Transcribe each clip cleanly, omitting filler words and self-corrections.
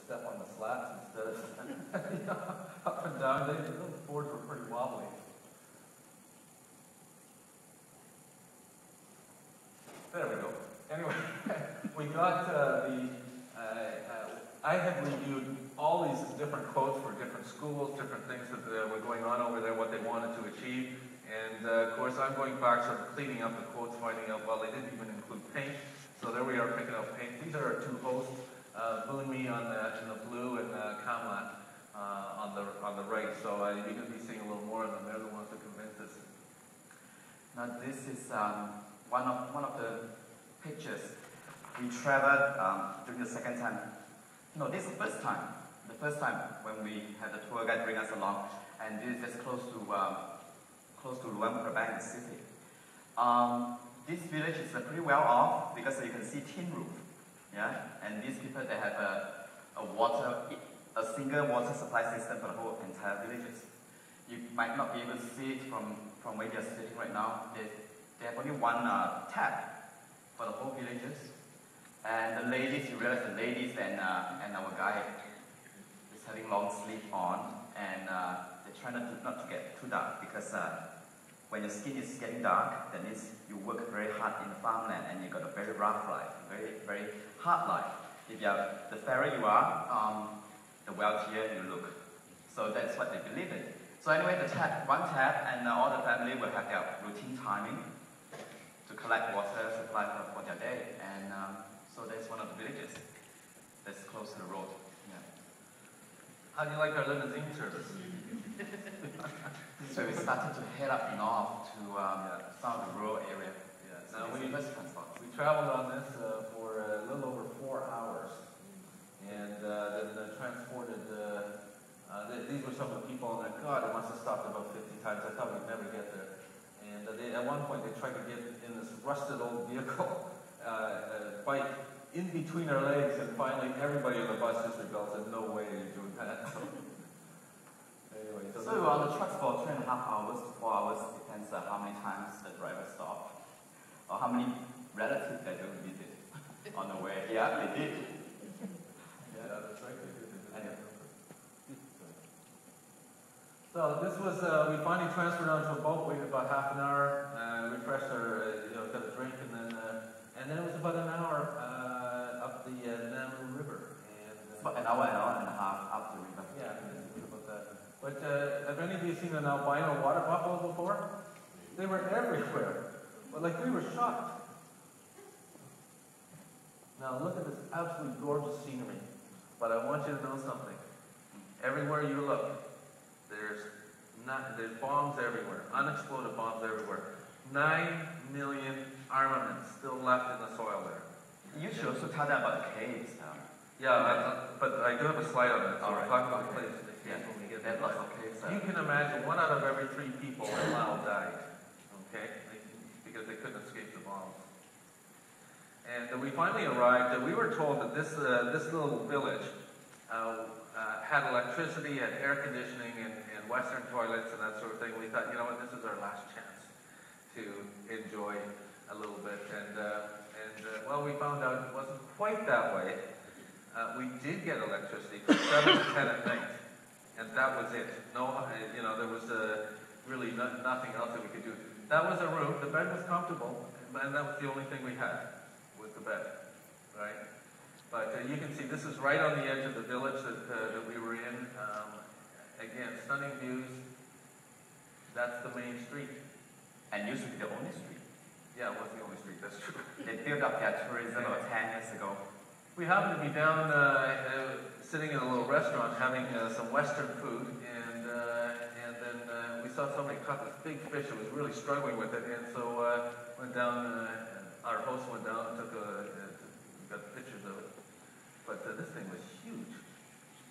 step on the slats instead of up and down. Those boards were pretty wobbly. There we go. Anyway, we got I had reviewed all these different quotes for different schools, different things that were going on over there, what they wanted to achieve. And of course, I'm going back, sort of cleaning up the quotes, finding out, well, they didn't even include paint. So there we are picking up paint. These are our two hosts, Boon Me in the blue and Kamlat on the right. So you're going to be seeing a little more of them. They're the ones that convinced us. Now this is one of the pictures we traveled during the second time. No, this is the first time. The first time when we had the tour guide bring us along, and this is just close to Luang Prabang city. This village is pretty well off because you can see tin roof. Yeah, and these people they have a single water supply system for the whole entire villages. You might not be able to see it from where you're sitting right now. They have only one tap for the whole villages. And the ladies, you realize the ladies and our guy is having long sleeve on, and they try not to get too dark because when your skin is getting dark, that means you work very hard in the farmland and you got a very rough life, very hard life. If you are the fairer you are, the wealthier you look. So that's what they believe in. So anyway, one tap, and all the family will have their routine timing to collect water supply for their day. And so that's one of the villages that's close to the road. Yeah. How do you like our limousine service? So we started to head up north to some of the rural area. Yeah. So now we traveled on this for a little over 4 hours, and then transported. These were some of the people, and God, it must have stopped about 50 times. I thought we'd never get there. And at one point, they tried to get in this rusted old vehicle. Bike in between our legs, and finally everybody on the bus just rebelled and said, no way are you doing that. Anyway, so we were on the trucks for 3.5 hours to 4 hours, depends on how many times the driver stopped, or how many relatives they don't visit on the way. Yeah, they did. Yeah, that's right, they did. Anyway. So this was, we finally transferred onto a boat, waited about half an hour, refreshed our, got a drink, and then it was about an hour up the Namu River. And, about an hour and a half up the river. Yeah, about that. But have any of you seen an albino water buffalo before? They were everywhere. But like we were shocked. Now look at this absolutely gorgeous scenery. But I want you to know something. Everywhere you look, there's bombs everywhere, unexploded bombs everywhere. 9 million armaments still left in the soil there. You should also tell them about the caves now. Yeah, but I do have a slide on that, so we'll talk about the caves when we get there. Lots of caves. You can imagine 1 out of every 3 people in Laos died, okay, because they couldn't escape the bombs. And we finally arrived, and we were told that this little village had electricity, had air conditioning, and Western toilets and that sort of thing. We thought, you know what, this is our last chance to enjoy a little bit. And well, we found out it wasn't quite that way. We did get electricity from 7 to 10 at night, and that was it. No, there was really nothing else that we could do. That was a room. The bed was comfortable, and that was the only thing we had, was the bed, right? But you can see this is right on the edge of the village that we were in. Again, stunning views. That's the main street. And used to be the only street. Yeah, it was the only street, that's true. They built up their tourism about 10 years ago. We happened to be down sitting in a little restaurant having some Western food, and then we saw somebody caught this big fish that was really struggling with it, and so went down, our host went down and got pictures of it. But this thing was huge.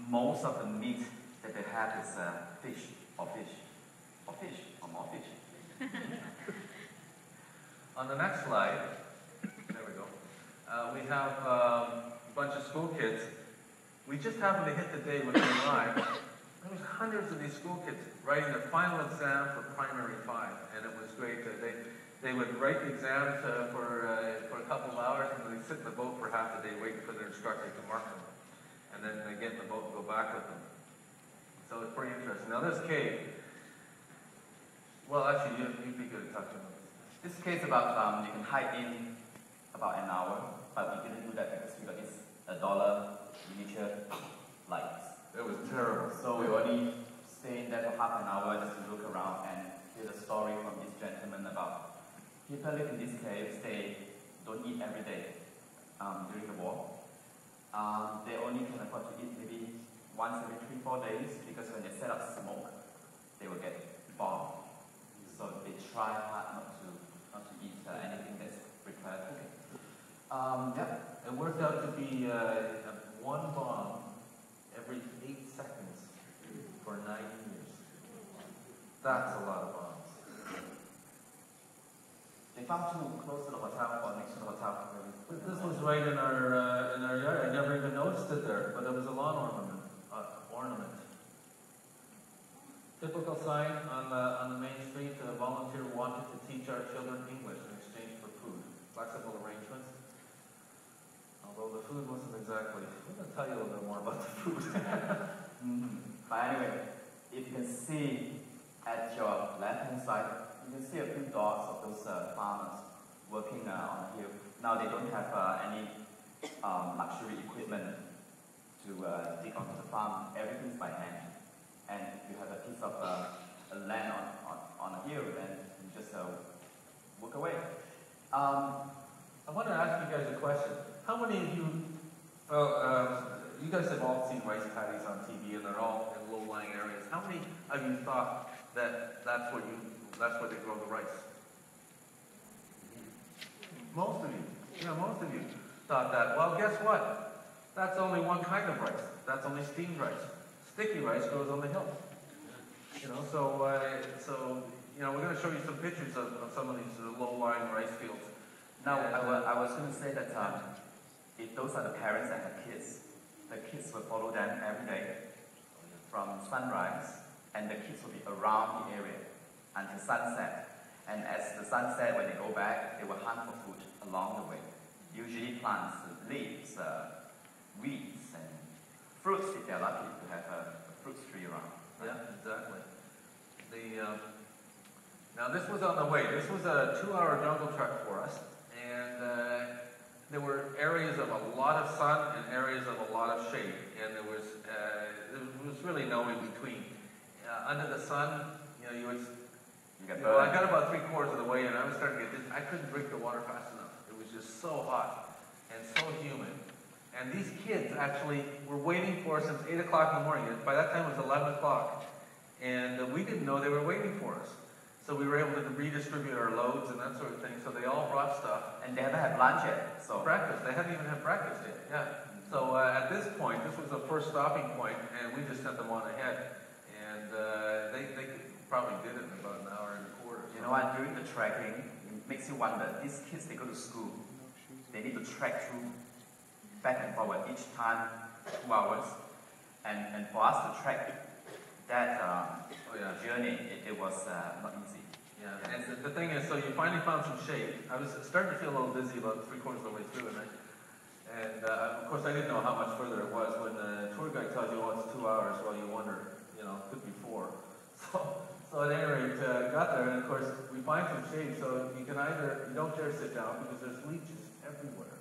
Most of the meat that they have is fish, or more fish. On the next slide, there we go, we have a bunch of school kids. We just happened to hit the day when we arrived. There was hundreds of these school kids writing their final exam for primary 5, and it was great. They would write the exams for a couple of hours, and then they'd sit in the boat for half the day waiting for their instructor to mark them. and then they get in the boat and go back with them. So it's pretty interesting. Now this cave, well actually you'd be good at talking about this. This case about you can hide in about an hour, but we didn't do that because we got this $1 miniature lights. It was terrible. So we only stayed there for half an hour just to look around and hear the story from this gentleman about people live in these caves. They don't eat every day during the war. They only can afford to eat maybe once every 3-4 days because when they set up smoke, they will get bombed. So they try hard not to eat anything that's prepared cooking. It worked out to be one bomb every 8 seconds for 9 years. That's a lot of bombs. They found two close to the hotel or next to the hotel. But this was right in our yard. I never even noticed it there, but it was a lawn ornament. Typical sign on the main street: a volunteer wanted to teach our children English in exchange for food. Flexible arrangements. Although the food wasn't exactly. I'm going to tell you a little bit more about the food. But anyway, if you can see at your left-hand side, you can see a few dogs of those farmers working on the hill. Now they don't have any luxury equipment to dig onto the farm. Everything's by hand. And if you have a piece of land on a hill, then you just walk away. I want to ask you guys a question. How many of you, you guys have all seen rice paddies on TV, and they're all in low-lying areas. How many of you thought that that's where they grow the rice? Most of you. Yeah, most of you thought that. Well, guess what? That's only one kind of rice. That's only steamed rice. Sticky rice grows on the hills. So we're going to show you some pictures of some of these low-lying rice fields. Now, I was going to say that if those are the parents that have kids, the kids will follow them every day from sunrise, and the kids will be around the area until sunset. And as the sunset, when they go back, they will hunt for food along the way. Usually plants, leaves, weeds, and fruits if they're lucky to have a fruit tree around. Yeah, exactly. Now this was on the way. This was a 2-hour jungle trek for us, and there were areas of a lot of sun and areas of a lot of shade, and there was really no in between. Under the sun, I got about 3/4 of the way, and I was starting to get I couldn't drink the water fast enough. It was just so hot and so humid. And these kids actually were waiting for us since 8 o'clock in the morning. By that time it was 11 o'clock. And we didn't know they were waiting for us. So we were able to redistribute our loads and that sort of thing. So they all brought stuff. And they haven't had lunch yet. So breakfast. They hadn't even had breakfast yet. Yeah. So at this point, this was the first stopping point, and we just sent them on ahead. And they probably did it in about an hour and a quarter. You know what? During the trekking, it makes you wonder. These kids, they go to school. They need to trek through back and forward each time 2 hours, and for us to track that journey, it was not easy. Yeah, and the thing is, so you finally found some shade. I was starting to feel a little dizzy about 3/4 of the way through, and of course I didn't know how much further it was. When the tour guide tells you, it's 2 hours, well you wonder, could be 4. So at any rate, got there, and of course we find some shade. So you don't dare sit down because there's leeches everywhere.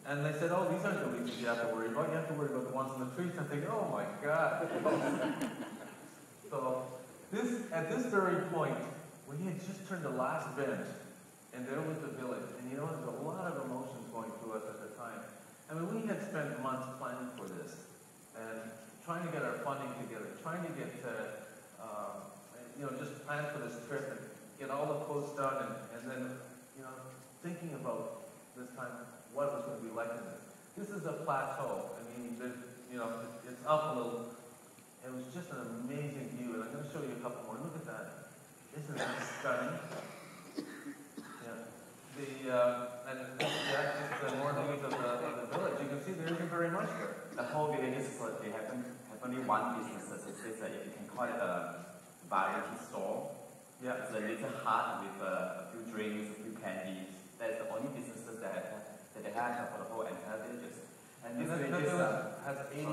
And they said, these aren't the leeches you have to worry about. You have to worry about the ones in the trees. And I'm thinking, oh my God. So at this very point, we had just turned the last bend, and there was the village. And there was a lot of emotions going through us at the time. I mean, we had spent months planning for this, and trying to get our funding together, trying to get just plan for this trip and get all the posts done, and then, thinking about this time, what it was going to be like in this. This is a plateau. I mean, it's up a little. It was just an amazing view, and I'm going to show you a couple more. Look at that. Isn't that stunning? Yeah. Just the more views of the village. You can see there isn't very much there. The whole village is they have only one business. It says that if you can call it a variety store. Yeah. It's a little hut with a few drinks, a few candies. That's the only businesses that they have for the whole entire villages. And this village has 8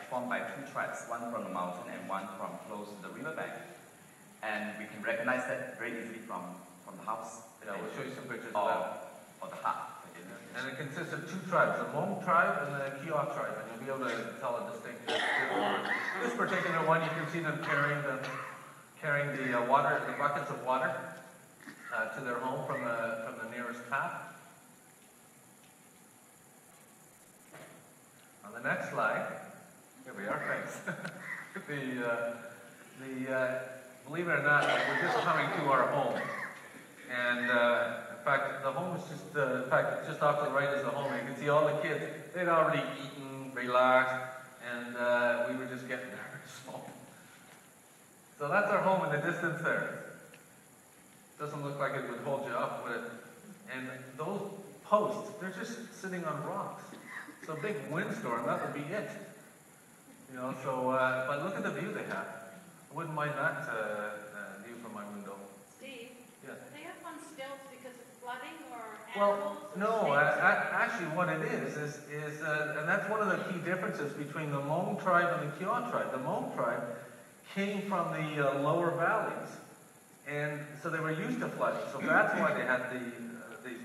formed by two tribes, one from the mountain and one from close to the riverbank. And we can recognize that very easily from the house. Yeah, we'll show you some pictures of that. Or the hut. And it consists of two tribes, the Hmong tribe and the Kiowa tribe, and you'll be able to tell a distinction. This particular one, you can see them carrying the water, the buckets of water, to their home from the nearest tap. On the next slide, here we are. Thanks. Believe it or not, we're just coming to our home, and. In fact, the home is just, just off to the right is the home. You can see all the kids, they'd already eaten, relaxed, and we were just getting there. So that's our home in the distance there. Doesn't look like it would hold you up, would it? And those posts, they're just sitting on rocks. So big windstorm, that would be it. You know, so, but look at the view they have. I wouldn't mind that view from my window. Steve? Yeah. They have on stilts because of flooding or Well, animals? no, actually what it is and that's one of the key differences between the Hmong tribe and the Kiowa tribe. The Hmong tribe came from the lower valleys, and so they were used to flooding. So that's why they had these,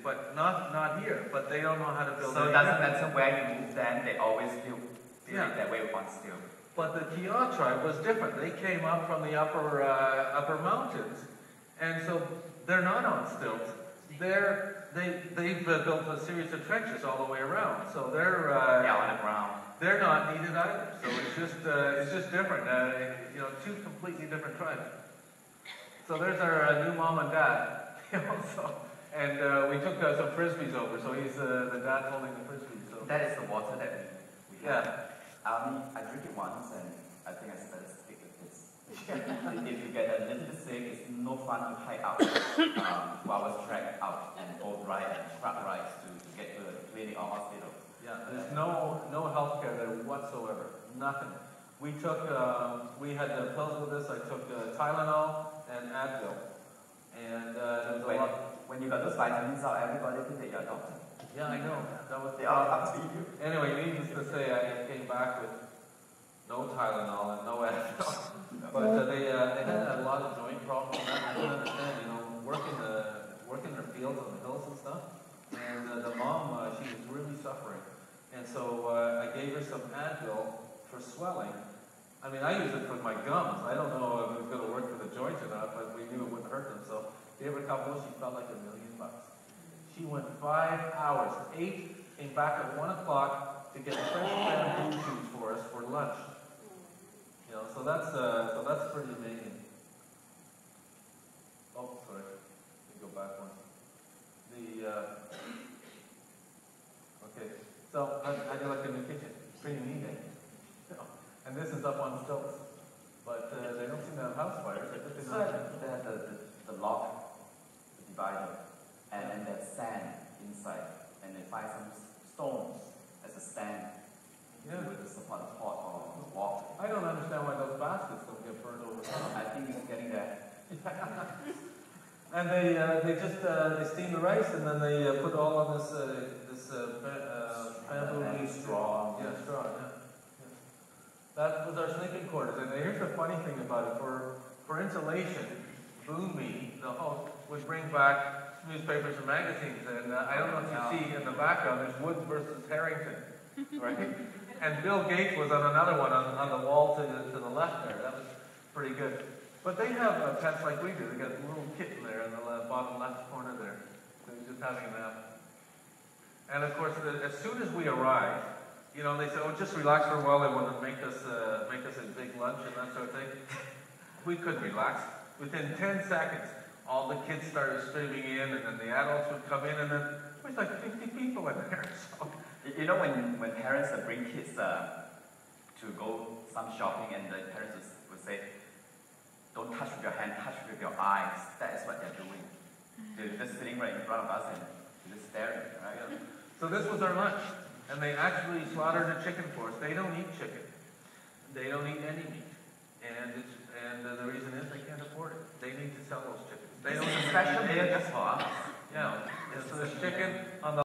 but not here. But they don't know how to build. So it doesn't matter where you move them, they always build that way on still. But the Kiowa tribe was different. They came up from the upper mountains, and so they're not on stilts. They've built a series of trenches all the way around. So they're on the ground. They're not needed either. So it's just different. You know, two completely different tribes. So there's our new mom and dad. And we took some frisbees over. So he's the dad holding the frisbees. So that is the water that we have. Yeah. I drink it once, and I think I better stick with this. If you get a little bit sick, it's no fun to hike out. 2 hours trek out and boat ride and truck rides to get to the clinic or hospital. Yeah, there's no health care there whatsoever. Nothing. We had the pills with us. I took Tylenol and Advil. And there was a lot. When you got those vitamins out, everybody think that you're a doctor. Yeah, I know. That was they are up to you. Anyway, needless to say, I came back with no Tylenol and no Advil. But they had a lot of joint problems. I didn't understand, you know, working their fields on the hills and stuff. And the mom, she was really suffering. And so I gave her some Advil for swelling. I mean, I used it for my gums. I don't know if it was going to work for the joints or not, but we knew it wouldn't hurt them. So gave her a couple. She felt like $1 million. She went 5 hours, came back at 1 o'clock to get fresh bamboo shoots for us for lunch. You know, so that's pretty amazing. Oh, sorry. Let me go back one. Okay. So how do you like the new kitchen? Pretty neat, eh? And this is up on stilts. But they don't seem to have house fires. So they have the log, the divider, and there's sand inside. And they find some stones as a stand to support the pot or the wall. I don't understand why those baskets don't get burned over time. I think it's getting there. And they steam the rice, and then they put all of this bamboo leaf straw. Yeah, straw. Yeah. That was our sleeping quarters. And here's the funny thing about it: for insulation, Boomy, the host, would bring back newspapers and magazines. And I don't know if you see in the background, there's Woods versus Harrington, right? And Bill Gates was on another one on the wall to the left there. That was pretty good. But they have pets like we do. They got a little kitten there in the bottom left corner there. So he's just having a nap. And of course, as soon as we arrived, you know, they said, "Oh, just relax for a while." They wanted to make us a big lunch and that sort of thing. We couldn't relax. Within 10 seconds, all the kids started streaming in, and then the adults would come in, and then there's like 50 people in there. So. You know, when parents bring kids to go some shopping, and the parents would say, "Don't touch with your hand, touch with your eyes." That is what they're doing. They're just sitting right in front of us and just staring, right? Yeah. So this was our lunch, and they actually slaughtered a chicken for us. They don't eat chicken. They don't eat any meat, and the reason is they can't afford it. They need to sell those chickens. They don't special meal just for us. Yeah. So there's chicken on the